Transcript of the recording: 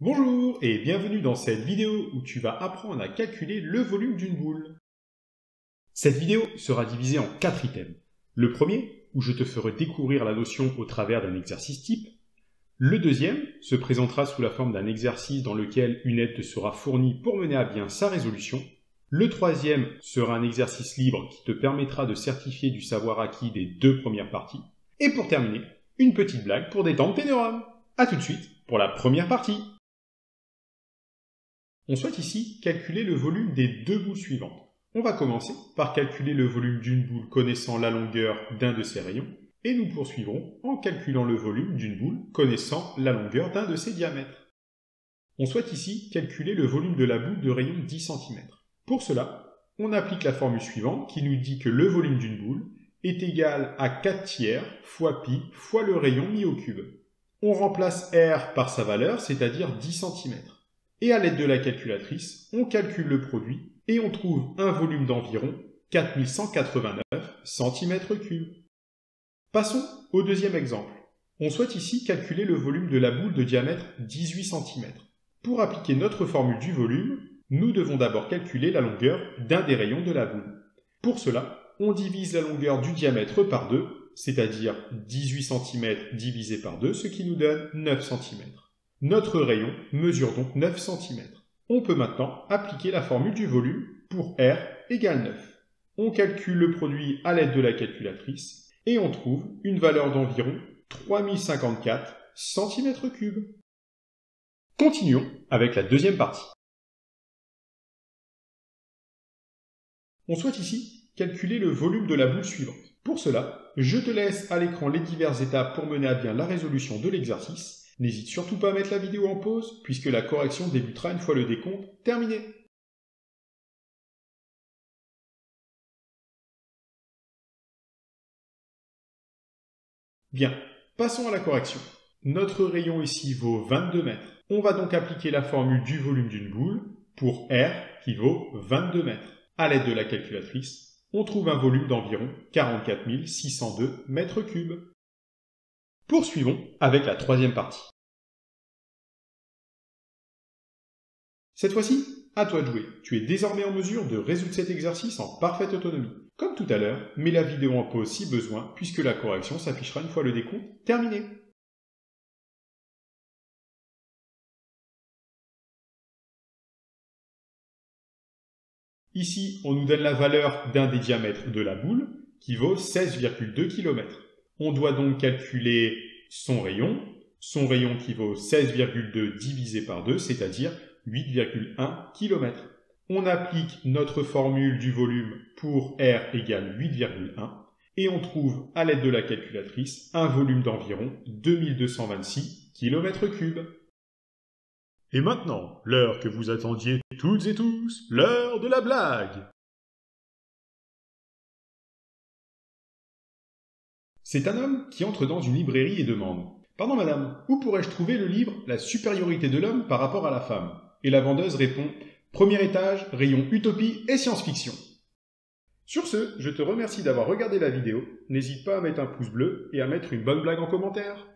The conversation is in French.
Bonjour et bienvenue dans cette vidéo où tu vas apprendre à calculer le volume d'une boule. Cette vidéo sera divisée en 4 items. Le premier, où je te ferai découvrir la notion au travers d'un exercice type. Le deuxième se présentera sous la forme d'un exercice dans lequel une aide te sera fournie pour mener à bien sa résolution. Le troisième sera un exercice libre qui te permettra de certifier du savoir acquis des 2 premières parties. Et pour terminer, une petite blague pour détendre tes neurones. A tout de suite pour la première partie. On souhaite ici calculer le volume des 2 boules suivantes. On va commencer par calculer le volume d'une boule connaissant la longueur d'un de ses rayons, et nous poursuivrons en calculant le volume d'une boule connaissant la longueur d'un de ses diamètres. On souhaite ici calculer le volume de la boule de rayon 10 cm. Pour cela, on applique la formule suivante qui nous dit que le volume d'une boule est égal à 4/3 fois pi fois le rayon mis au cube. On remplace R par sa valeur, c'est-à-dire 10 cm. Et à l'aide de la calculatrice, on calcule le produit et on trouve un volume d'environ 4189 cm3. Passons au deuxième exemple. On souhaite ici calculer le volume de la boule de diamètre 18 cm. Pour appliquer notre formule du volume, nous devons d'abord calculer la longueur d'un des rayons de la boule. Pour cela, on divise la longueur du diamètre par 2, c'est-à-dire 18 cm divisé par 2, ce qui nous donne 9 cm. Notre rayon mesure donc 9 cm. On peut maintenant appliquer la formule du volume pour R égale 9. On calcule le produit à l'aide de la calculatrice et on trouve une valeur d'environ 3054 cm3. Continuons avec la deuxième partie. On souhaite ici calculer le volume de la boule suivante. Pour cela, je te laisse à l'écran les diverses étapes pour mener à bien la résolution de l'exercice. N'hésite surtout pas à mettre la vidéo en pause, puisque la correction débutera une fois le décompte terminé. Bien, passons à la correction. Notre rayon ici vaut 22 mètres. On va donc appliquer la formule du volume d'une boule pour R qui vaut 22 mètres. À l'aide de la calculatrice, on trouve un volume d'environ 44 602 mètres cubes. Poursuivons avec la troisième partie. Cette fois-ci, à toi de jouer. Tu es désormais en mesure de résoudre cet exercice en parfaite autonomie. Comme tout à l'heure, mets la vidéo en pause si besoin, puisque la correction s'affichera une fois le décompte terminé. Ici, on nous donne la valeur d'un des diamètres de la boule, qui vaut 16,2 km. On doit donc calculer son rayon qui vaut 16,2 divisé par 2, c'est-à-dire 8,1 km. On applique notre formule du volume pour R égale 8,1 et on trouve à l'aide de la calculatrice un volume d'environ 2226 km3. Et maintenant, l'heure que vous attendiez toutes et tous, l'heure de la blague. C'est un homme qui entre dans une librairie et demande « Pardon madame, où pourrais-je trouver le livre « La supériorité de l'homme par rapport à la femme ?» Et la vendeuse répond « Premier étage, rayon utopie et science-fiction. » Sur ce, je te remercie d'avoir regardé la vidéo. N'hésite pas à mettre un pouce bleu et à mettre une bonne blague en commentaire.